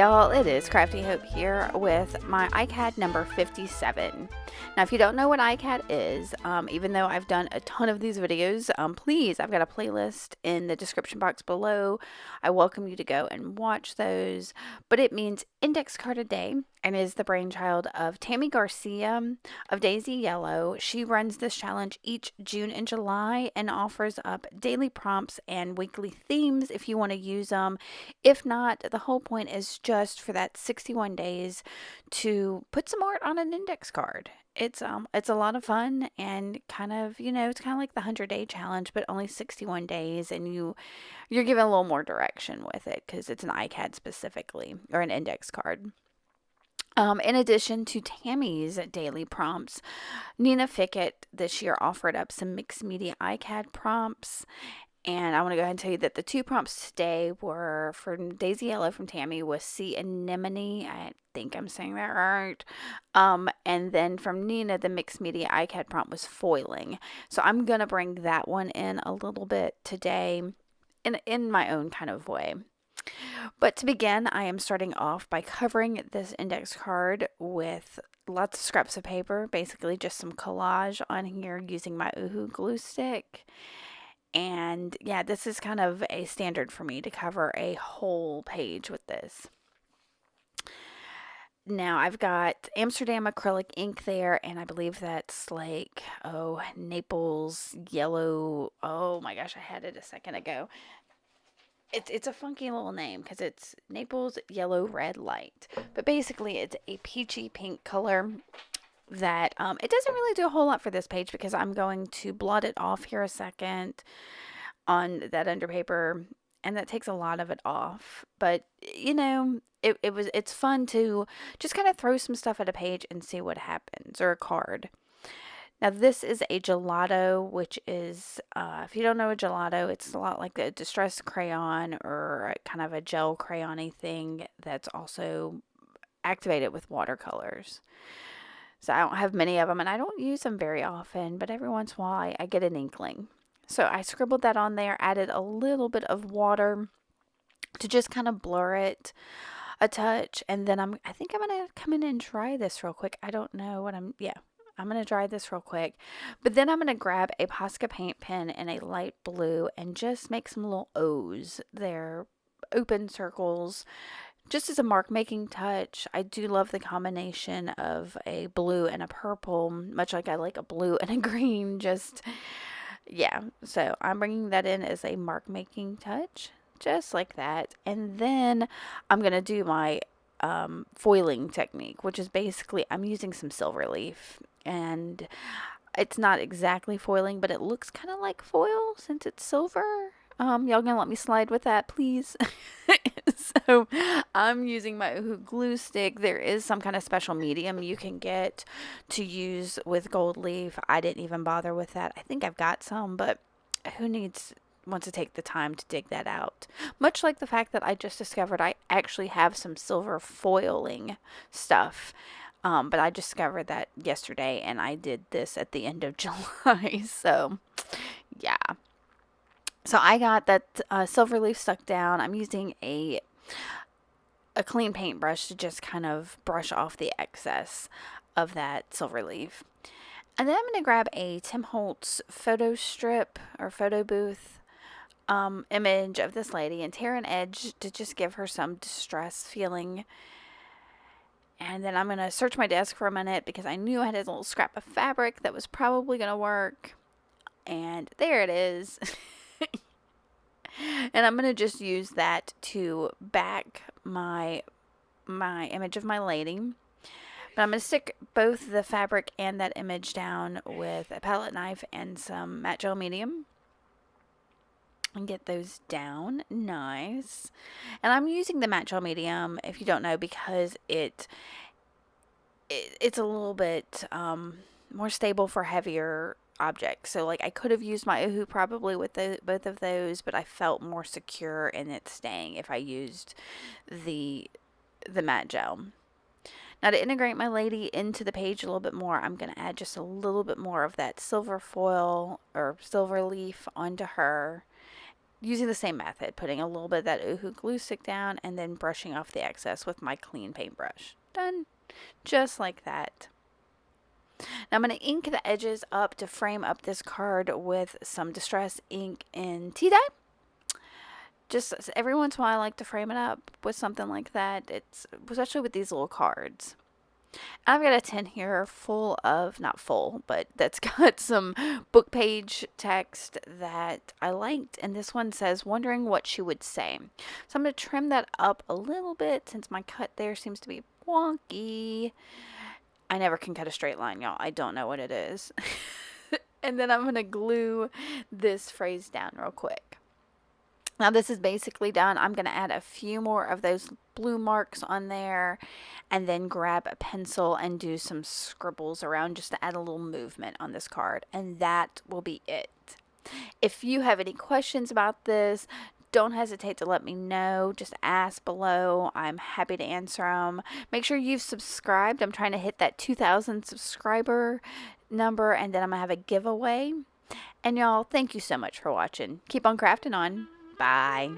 y'all, it is Crafty Hope here with my ICAD number 57. Now, if you don't know what ICAD is, even though I've done a ton of these videos, please, I've got a playlist in the description box below. I welcome you to go and watch those. But it means Index Card a Day and is the brainchild of Tammy Garcia of Daisy Yellow. She runs this challenge each June and July and offers up daily prompts and weekly themes if you want to use them. If not, the whole point is just for that 61 days to put some art on an index card. It's a lot of fun and kind of, it's kind of like the 100-day challenge, but only 61 days, and you're given a little more direction with it because it's an ICAD specifically, or an index card. In addition to Tammy's daily prompts, Nina Fickett this year offered up some mixed media ICAD prompts. And I want to go ahead and tell you that the two prompts today were from Daisy Yellow from Tammy was Sea Anemone. I think I'm saying that right. And then from Nina, the mixed media ICAD prompt was foiling. So I'm going to bring that one in a little bit today in my own kind of way. But to begin, I am starting off by covering this index card with lots of scraps of paper, basically just some collage on here using my Uhu glue stick. And yeah, this is kind of a standard for me to cover a whole page with this. Now I've got Amsterdam acrylic ink there, and I believe that's like, Naples yellow. Oh my gosh, I had it a second ago. It's a funky little name because it's Naples yellow red light. But basically it's a peachy pink color that it doesn't really do a whole lot for this page because I'm going to blot it off here a second on that underpaper, and that takes a lot of it off. But it's fun to just kind of throw some stuff at a page and see what happens, or a card. Now this is a gelato, which is, if you don't know a gelato, it's a lot like a distress crayon or kind of a gel crayon-y thing that's also activated with watercolors. So I don't have many of them, and I don't use them very often, but every once in a while I get an inkling. So I scribbled that on there, added a little bit of water to just kind of blur it a touch, and then I think I'm going to come in and dry this real quick. I don't know what I'm going to dry this real quick, but then I'm going to grab a Posca paint pen in a light blue and just make some little O's there, open circles, just as a mark making touch. I do love the combination of a blue and a purple, much like I like a blue and a green, so I'm bringing that in as a mark making touch, just like that. And then I'm going to do my foiling technique, which is basically I'm using some silver leaf, and it's not exactly foiling, but it looks kind of like foil since it's silver. Y'all gonna let me slide with that, please? So I'm using my Uhu glue stick. There is some kind of special medium you can get to use with gold leaf. I didn't even bother with that. I think I've got some, but who wants to take the time to dig that out? Much like the fact that I just discovered I actually have some silver foiling stuff. But I discovered that yesterday, and I did this at the end of July. So yeah. So I got that silver leaf stuck down. I'm using a clean paintbrush to just kind of brush off the excess of that silver leaf. And then I'm going to grab a Tim Holtz photo strip or photo booth image of this lady and tear an edge to just give her some distress feeling. And then I'm going to search my desk for a minute because I knew I had a little scrap of fabric that was probably going to work. And there it is. And I'm going to just use that to back my image of my lady. But I'm going to stick both the fabric and that image down with a palette knife and some matte gel medium. And get those down nice. And I'm using the matte gel medium, if you don't know, because it's a little bit more stable for heavier objects. So like I could have used my Uhu probably with both of those, but I felt more secure in it staying if I used the matte gel. Now to integrate my lady into the page a little bit more, I'm going to add just a little bit more of that silver foil or silver leaf onto her. using the same method, putting a little bit of that Oohoo glue stick down and then brushing off the excess with my clean paintbrush. Done. Just like that. Now I'm going to ink the edges up to frame up this card with some Distress ink and tea dye. Just every once in a while I like to frame it up with something like that. It's especially with these little cards. I've got a tin here full of, not full, but that's got some book page text that I liked. And this one says, wondering what she would say. So I'm going to trim that up a little bit since my cut there seems to be wonky. I never can cut a straight line, y'all. I don't know what it is. And then I'm going to glue this phrase down real quick. Now this is basically done. I'm going to add a few more of those blue marks on there and then grab a pencil and do some scribbles around just to add a little movement on this card. And that will be it. If you have any questions about this, don't hesitate to let me know. Just ask below. I'm happy to answer them. Make sure you've subscribed. I'm trying to hit that 2,000 subscriber number, and then I'm going to have a giveaway. And y'all, thank you so much for watching. Keep on crafting on. Bye.